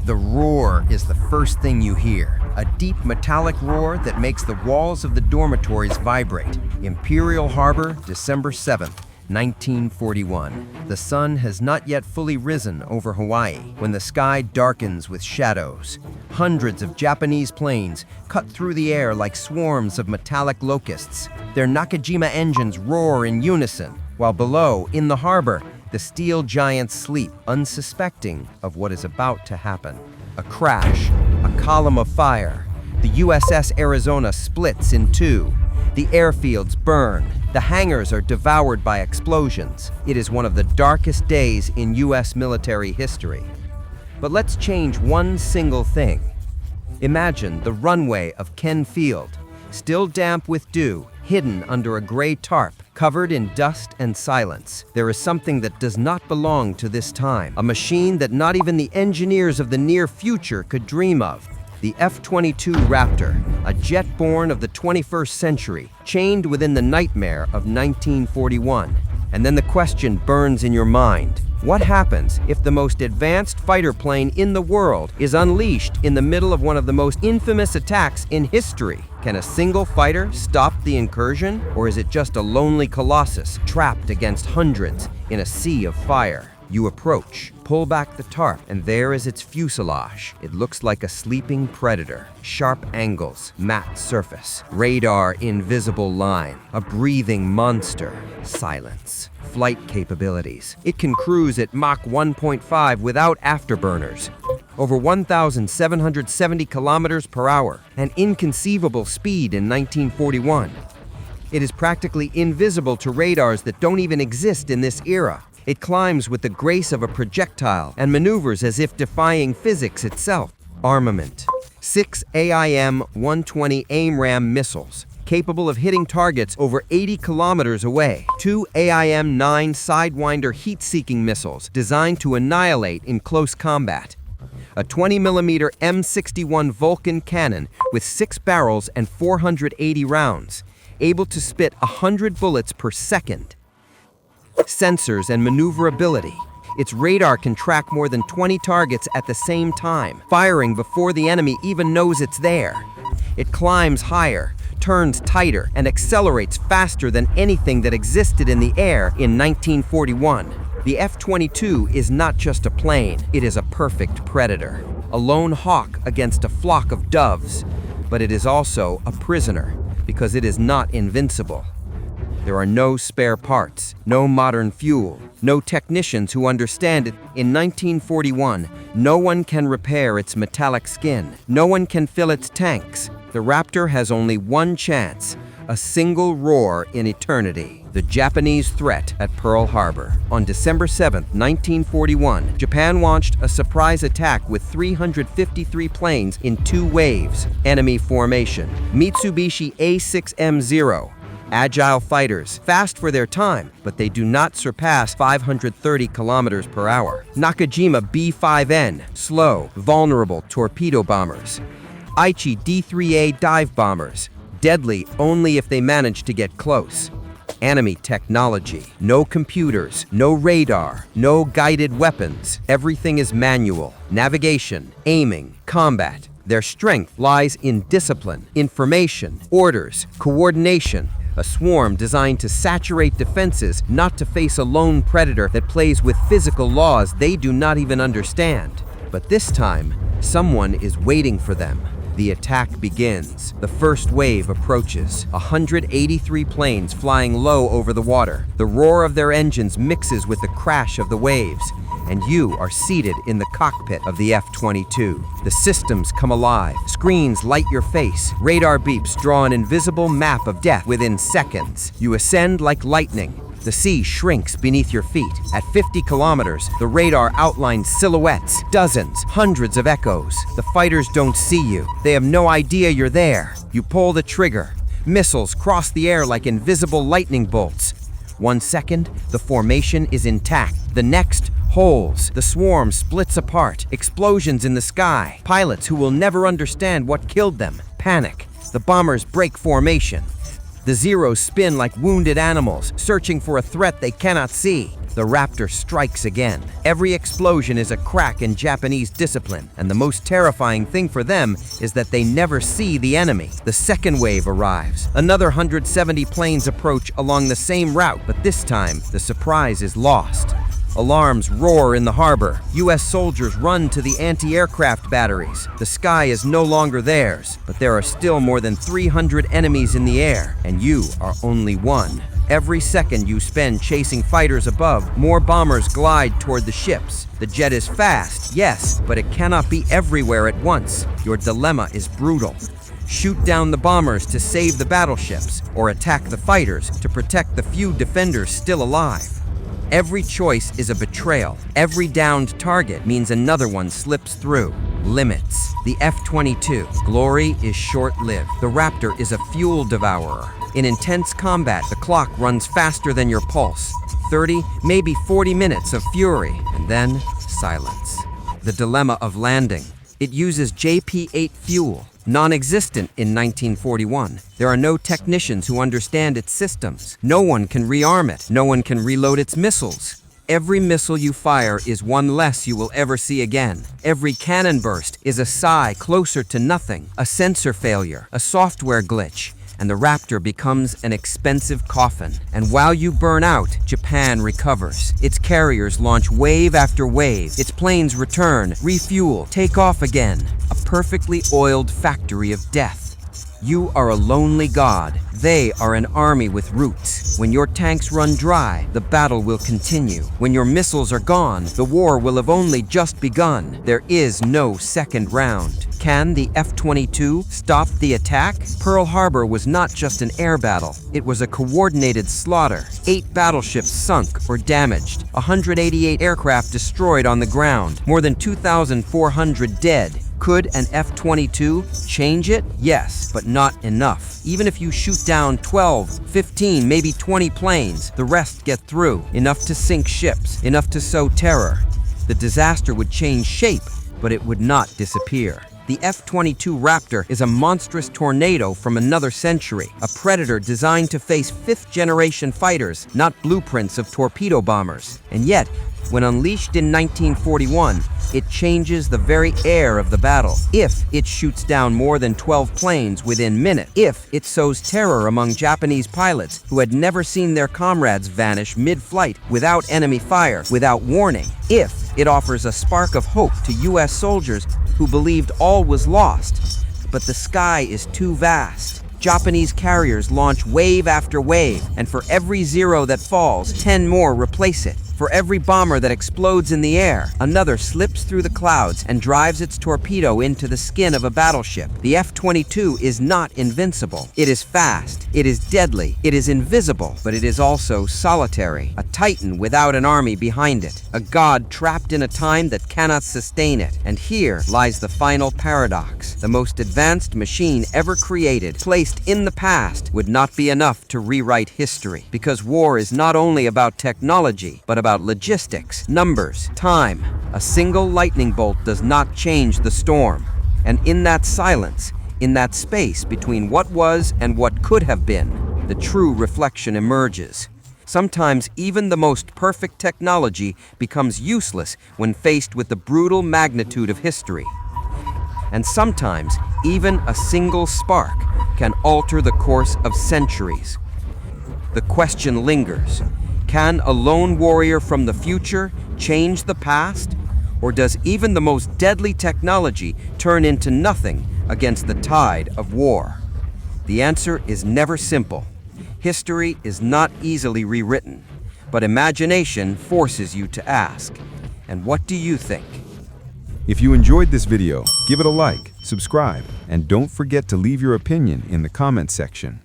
The roar is the first thing you hear. A deep metallic roar that makes the walls of the dormitories vibrate. Imperial Harbor, December 7th, 1941. The sun has not yet fully risen over Hawaii when the sky darkens with shadows. Hundreds of Japanese planes cut through the air like swarms of metallic locusts. Their Nakajima engines roar in unison, while below, in the harbor, the steel giants sleep, unsuspecting of what is about to happen. A crash, a column of fire. The USS Arizona splits in two. The airfields burn. The hangars are devoured by explosions. It is one of the darkest days in U.S. military history. But let's change one single thing. Imagine the runway of Ken Field, still damp with dew, hidden under a gray tarp, covered in dust and silence. There is something that does not belong to this time, a machine that not even the engineers of the near future could dream of. The F-22 Raptor, a jet born of the 21st century, chained within the nightmare of 1941. And then the question burns in your mind. What happens if the most advanced fighter plane in the world is unleashed in the middle of one of the most infamous attacks in history? Can a single fighter stop the incursion, or is it just a lonely colossus trapped against hundreds in a sea of fire? You approach, pull back the tarp, and there is its fuselage. It looks like a sleeping predator. Sharp angles, matte surface, radar invisible line, a breathing monster. Silence. Flight capabilities. It can cruise at Mach 1.5 without afterburners. Over 1,770 kilometers per hour, an inconceivable speed in 1941. It is practically invisible to radars that don't even exist in this era. It climbs with the grace of a projectile and maneuvers as if defying physics itself. Armament. 6 AIM-120 AIMRAAM missiles, capable of hitting targets over 80 kilometers away. 2 AIM-9 Sidewinder heat-seeking missiles designed to annihilate in close combat. A 20mm M61 Vulcan cannon with 6 barrels and 480 rounds, able to spit 100 bullets per second. Sensors and maneuverability. Its radar can track more than 20 targets at the same time, firing before the enemy even knows it's there. It climbs higher, turns tighter, and accelerates faster than anything that existed in the air in 1941. The F-22 is not just a plane, it is a perfect predator. A lone hawk against a flock of doves. But it is also a prisoner, because it is not invincible. There are no spare parts, no modern fuel, no technicians who understand it. In 1941, no one can repair its metallic skin. No one can fill its tanks. The Raptor has only one chance, a single roar in eternity. The Japanese threat at Pearl Harbor. On December 7, 1941, Japan launched a surprise attack with 353 planes in 2 waves. Enemy formation. Mitsubishi A6M0. Agile fighters, fast for their time, but they do not surpass 530 kilometers per hour. Nakajima B-5N, slow, vulnerable torpedo bombers. Aichi D-3A dive bombers, deadly only if they manage to get close. Enemy technology, no computers, no radar, no guided weapons. Everything is manual. Navigation, aiming, combat. Their strength lies in discipline, information, orders, coordination. A swarm designed to saturate defenses, not to face a lone predator that plays with physical laws they do not even understand. But this time, someone is waiting for them. The attack begins. The first wave approaches. 183 planes flying low over the water. The roar of their engines mixes with the crash of the waves, and you are seated in the cockpit of the F-22. The systems come alive. Screens light your face. Radar beeps draw an invisible map of death within seconds. You ascend like lightning. The sea shrinks beneath your feet. At 50 kilometers, the radar outlines silhouettes, dozens, hundreds of echoes. The fighters don't see you. They have no idea you're there. You pull the trigger. Missiles cross the air like invisible lightning bolts. 1 second, the formation is intact. The next, holes. The swarm splits apart. Explosions in the sky. Pilots who will never understand what killed them. Panic. The bombers break formation. The Zeros spin like wounded animals, searching for a threat they cannot see. the Raptor strikes again. Every explosion is a crack in Japanese discipline, and the most terrifying thing for them is that they never see the enemy. The second wave arrives. Another 170 planes approach along the same route, but this time, the surprise is lost. Alarms roar in the harbor. U.S. soldiers run to the anti-aircraft batteries. The sky is no longer theirs, but there are still more than 300 enemies in the air, and you are only one. Every second you spend chasing fighters above, more bombers glide toward the ships. The jet is fast, yes, but it cannot be everywhere at once. Your dilemma is brutal. Shoot down the bombers to save the battleships, or attack the fighters to protect the few defenders still alive. Every choice is a betrayal. Every downed target means another one slips through. Limits. The F-22. Glory is short-lived. The Raptor is a fuel devourer. In intense combat, the clock runs faster than your pulse. 30, maybe 40 minutes of fury, and then silence. The dilemma of landing. It uses JP-8 fuel, non-existent in 1941. There are no technicians who understand its systems. No one can rearm it. No one can reload its missiles. Every missile you fire is one less you will ever see again. Every cannon burst is a sigh closer to nothing, a sensor failure, a software glitch, and the Raptor becomes an expensive coffin. And while you burn out, Japan recovers. Its carriers launch wave after wave. Its planes return, refuel, take off again. A perfectly oiled factory of death. You are a lonely god. They are an army with roots. When your tanks run dry, the battle will continue. When your missiles are gone, the war will have only just begun. There is no second round. Can the F-22 stop the attack? Pearl Harbor was not just an air battle. It was a coordinated slaughter. 8 battleships sunk or damaged. 188 aircraft destroyed on the ground. More than 2,400 dead. Could an F-22 change it? Yes, but not enough. Even if you shoot down 12, 15, maybe 20 planes, the rest get through. Enough to sink ships, enough to sow terror. The disaster would change shape, but it would not disappear. The F-22 Raptor is a monstrous tornado from another century, a predator designed to face 5th-generation fighters, not blueprints of torpedo bombers. And yet, when unleashed in 1941, it changes the very air of the battle. If it shoots down more than 12 planes within minutes, if it sows terror among Japanese pilots who had never seen their comrades vanish mid-flight without enemy fire, without warning, if it offers a spark of hope to U.S. soldiers who believed all was lost, but the sky is too vast. Japanese carriers launch wave after wave, and for every zero that falls, 10 more replace it. For every bomber that explodes in the air, another slips through the clouds and drives its torpedo into the skin of a battleship. The F-22 is not invincible. It is fast, it is deadly, it is invisible, but it is also solitary. A titan without an army behind it. A god trapped in a time that cannot sustain it. And here lies the final paradox. The most advanced machine ever created, placed in the past, would not be enough to rewrite history. Because war is not only about technology, but about logistics, numbers, time. A single lightning bolt does not change the storm. And in that silence, in that space between what was and what could have been, the true reflection emerges. Sometimes even the most perfect technology becomes useless when faced with the brutal magnitude of history. And sometimes even a single spark can alter the course of centuries. The question lingers. Can a lone warrior from the future change the past? Or does even the most deadly technology turn into nothing against the tide of war? The answer is never simple. History is not easily rewritten, but imagination forces you to ask. And what do you think? If you enjoyed this video, give it a like, subscribe, and don't forget to leave your opinion in the comment section.